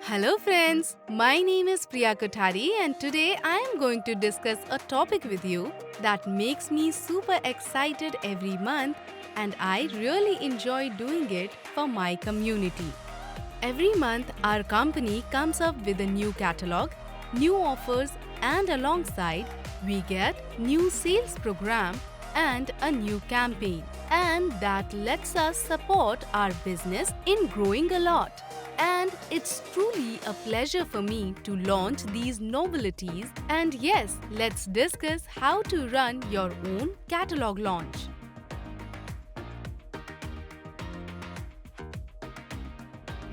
Hello friends, my name is Priya Kothari and today I am going to discuss a topic with you that makes me super excited every month and I really enjoy doing it for my community. Every month our company comes up with a new catalog, new offers and alongside we get new sales program and a new campaign and that lets us support our business in growing a lot. And it's truly a pleasure for me to launch these novelties. And yes, let's discuss how to run your own catalog launch.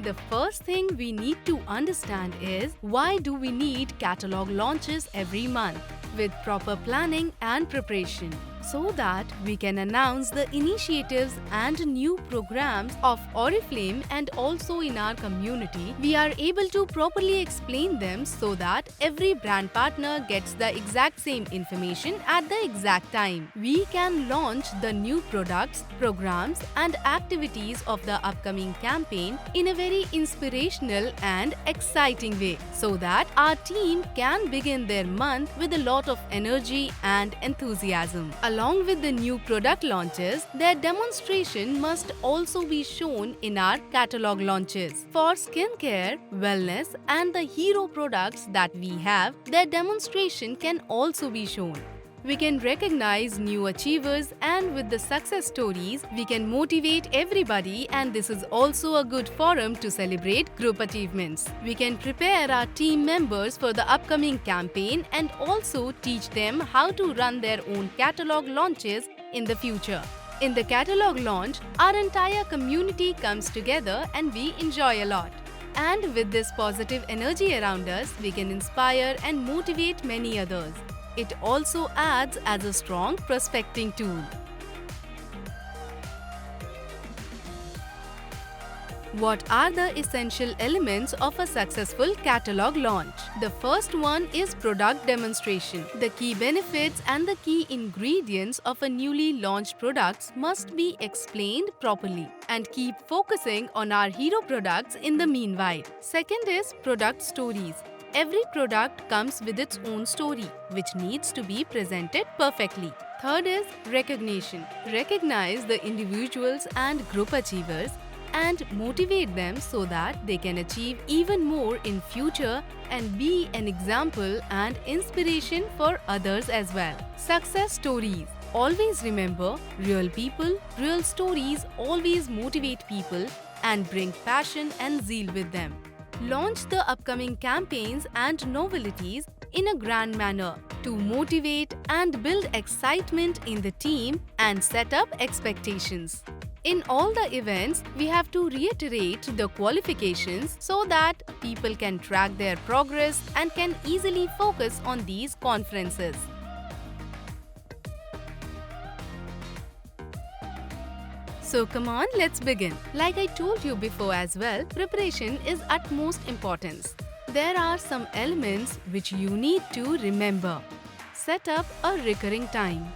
The first thing we need to understand is why do we need catalog launches every month? With proper planning and preparation, so that we can announce the initiatives and new programs of Oriflame and also in our community, we are able to properly explain them so that every brand partner gets the exact same information at the exact time. We can launch the new products, programs and activities of the upcoming campaign in a very inspirational and exciting way so that our team can begin their month with a lot of energy and enthusiasm. Along with the new product launches, their demonstration must also be shown in our catalog launches. For skincare, wellness and the hero products that we have, their demonstration can also be shown. We can recognize new achievers and with the success stories, we can motivate everybody and this is also a good forum to celebrate group achievements. We can prepare our team members for the upcoming campaign and also teach them how to run their own catalog launches in the future. In the catalog launch, our entire community comes together and we enjoy a lot. And with this positive energy around us, we can inspire and motivate many others. It also adds as a strong prospecting tool. What are the essential elements of a successful catalog launch? The first one is product demonstration. The key benefits and the key ingredients of a newly launched products must be explained properly and keep focusing on our hero products in the meanwhile. Second is product stories. Every product comes with its own story, which needs to be presented perfectly. Third is recognition. Recognize the individuals and group achievers and motivate them so that they can achieve even more in future and be an example and inspiration for others as well. Success stories. Always remember, real people, real stories always motivate people and bring passion and zeal with them. Launch the upcoming campaigns and novelties in a grand manner to motivate and build excitement in the team and set up expectations. In all the events, we have to reiterate the qualifications so that people can track their progress and can easily focus on these conferences. So come on, let's begin. Like I told you before as well, preparation is utmost importance. There are some elements which you need to remember. Set up a recurring time.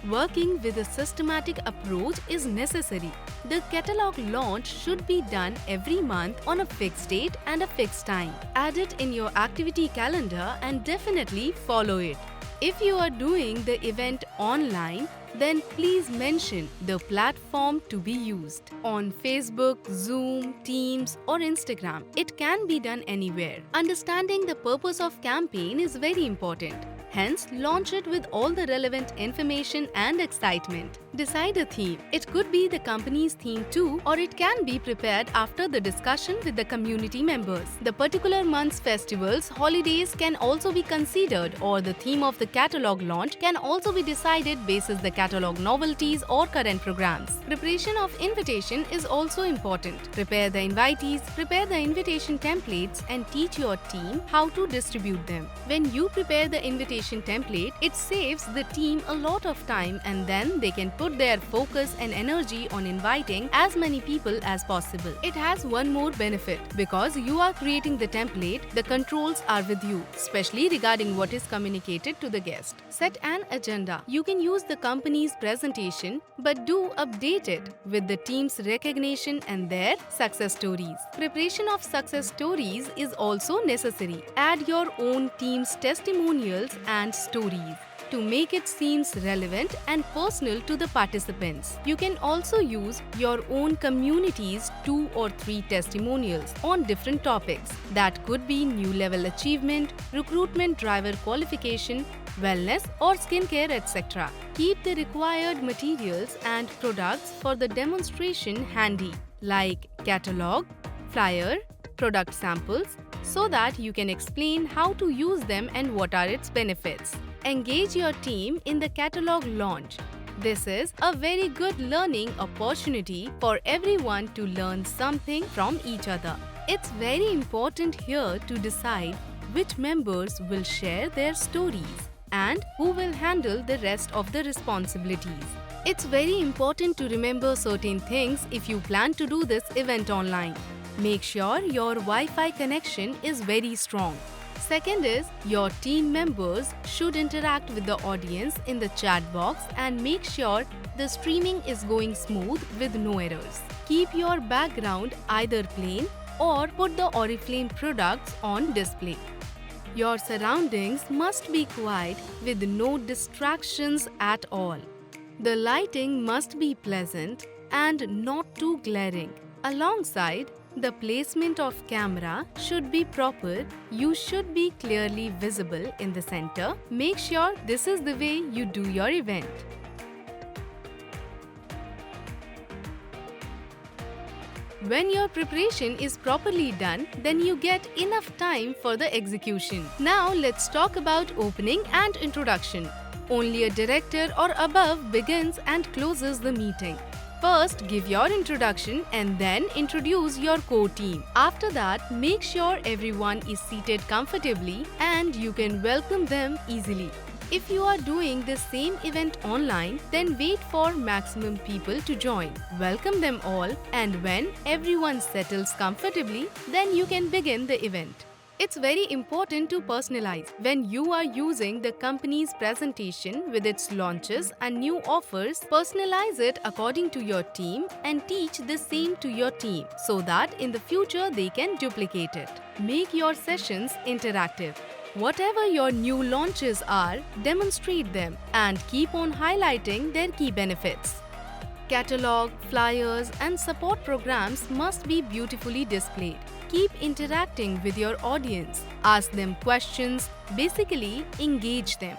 Working with a systematic approach is necessary. The catalog launch should be done every month on a fixed date and a fixed time. Add it in your activity calendar and definitely follow it. If you are doing the event online, then please mention the platform to be used. On Facebook, Zoom, Teams or Instagram, it can be done anywhere. Understanding the purpose of campaign is very important. Hence, launch it with all the relevant information and excitement. Decide a theme. It could be the company's theme too, or it can be prepared after the discussion with the community members. The particular month's festivals, holidays can also be considered, or the theme of the catalog launch can also be decided basis the catalog novelties or current programs. Preparation of invitation is also important. Prepare the invitees, prepare the invitation templates and teach your team how to distribute them. When you prepare the invitation template, it saves the team a lot of time and then they can put put their focus and energy on inviting as many people as possible. It has one more benefit. Because you are creating the template, the controls are with you, especially regarding what is communicated to the guest. Set an agenda. You can use the company's presentation, but do update it with the team's recognition and their success stories. Preparation of success stories is also necessary. Add your own team's testimonials and stories to make it seems relevant and personal to the participants. You can also use your own community's 2 or 3 testimonials on different topics. That could be new level achievement, recruitment driver qualification, wellness or skincare, etc. Keep the required materials and products for the demonstration handy, like catalog, flyer, product samples, so that you can explain how to use them and what are its benefits. Engage your team in the catalog launch. This is a very good learning opportunity for everyone to learn something from each other. It's very important here to decide which members will share their stories and who will handle the rest of the responsibilities. It's very important to remember certain things if you plan to do this event online. Make sure your Wi-Fi connection is very strong. Second is, your team members should interact with the audience in the chat box and make sure the streaming is going smooth with no errors. Keep your background either plain or put the Oriflame products on display. Your surroundings must be quiet with no distractions at all. The lighting must be pleasant and not too glaring. Alongside, the placement of camera should be proper. You should be clearly visible in the center. Make sure this is the way you do your event. When your preparation is properly done, then you get enough time for the execution. Now let's talk about opening and introduction. Only a director or above begins and closes the meeting. First, give your introduction and then introduce your core team. After that, make sure everyone is seated comfortably and you can welcome them easily. If you are doing the same event online, then wait for maximum people to join. Welcome them all, and when everyone settles comfortably, then you can begin the event. It's very important to personalize. When you are using the company's presentation with its launches and new offers, personalize it according to your team and teach the same to your team so that in the future they can duplicate it. Make your sessions interactive. Whatever your new launches are, demonstrate them and keep on highlighting their key benefits. Catalog, flyers, and support programs must be beautifully displayed. Keep interacting with your audience. Ask them questions. Basically, engage them.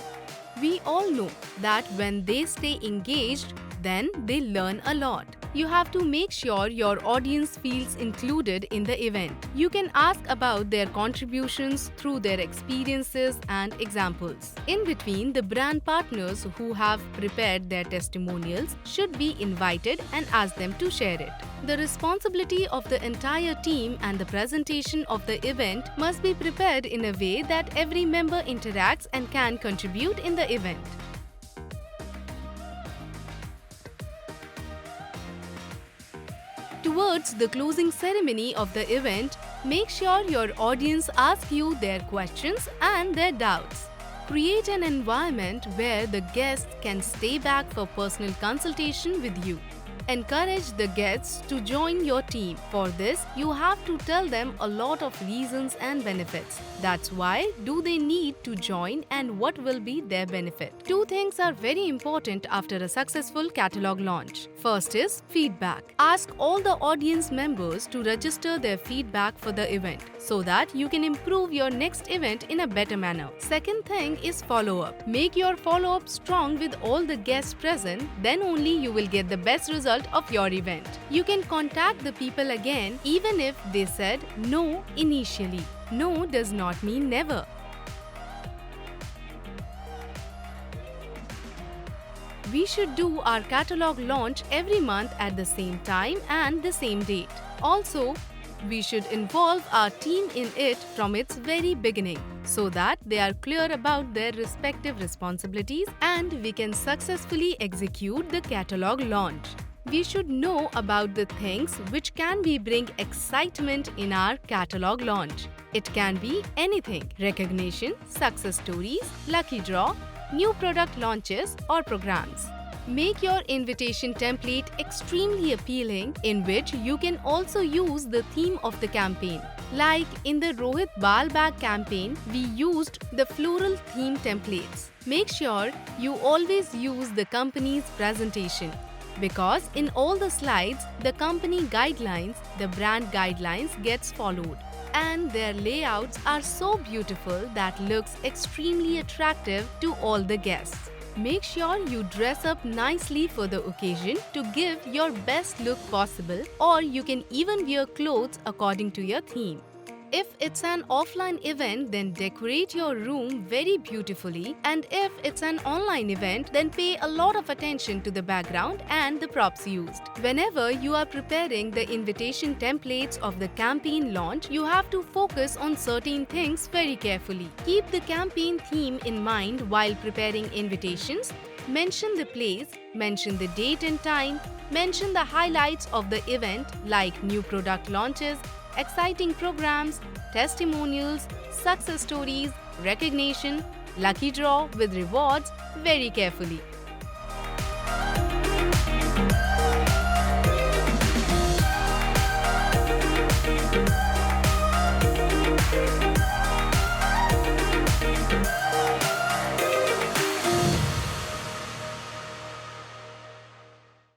We all know that when they stay engaged, then they learn a lot. You have to make sure your audience feels included in the event. You can ask about their contributions through their experiences and examples. In between, the brand partners who have prepared their testimonials should be invited and ask them to share it. The responsibility of the entire team and the presentation of the event must be prepared in a way that every member interacts and can contribute in the event. Towards the closing ceremony of the event, make sure your audience asks you their questions and their doubts. Create an environment where the guests can stay back for personal consultation with you. Encourage the guests to join your team. For this, you have to tell them a lot of reasons and benefits. That's why do they need to join and what will be their benefit. 2 things are very important after a successful catalog launch. First is feedback. Ask all the audience members to register their feedback for the event so that you can improve your next event in a better manner. Second thing is follow-up. Make your follow-up strong with all the guests present, then only you will get the best result of your event. You can contact the people again even if they said no initially. No does not mean never. We should do our catalog launch every month at the same time and the same date. Also, We should involve our team in it from its very beginning so that they are clear about their respective responsibilities and we can successfully execute the catalog launch. We should know about the things which can bring excitement in our catalog launch. It can be anything: recognition, success stories, lucky draw, new product launches or programs. Make your invitation template extremely appealing, in which you can also use the theme of the campaign. Like in the Rohit Bal Bag campaign, we used the floral theme templates. Make sure you always use the company's presentation, because in all the slides, the company guidelines, the brand guidelines gets followed. And their layouts are so beautiful that looks extremely attractive to all the guests. Make sure you dress up nicely for the occasion to give your best look possible, or you can even wear clothes according to your theme. If it's an offline event, then decorate your room very beautifully, and if it's an online event, then pay a lot of attention to the background and the props used. Whenever you are preparing the invitation templates of the campaign launch, you have to focus on certain things very carefully. Keep the campaign theme in mind while preparing invitations. Mention the place, mention the date and time, mention the highlights of the event like new product launches, exciting programs, testimonials, success stories, recognition, lucky draw with rewards very carefully.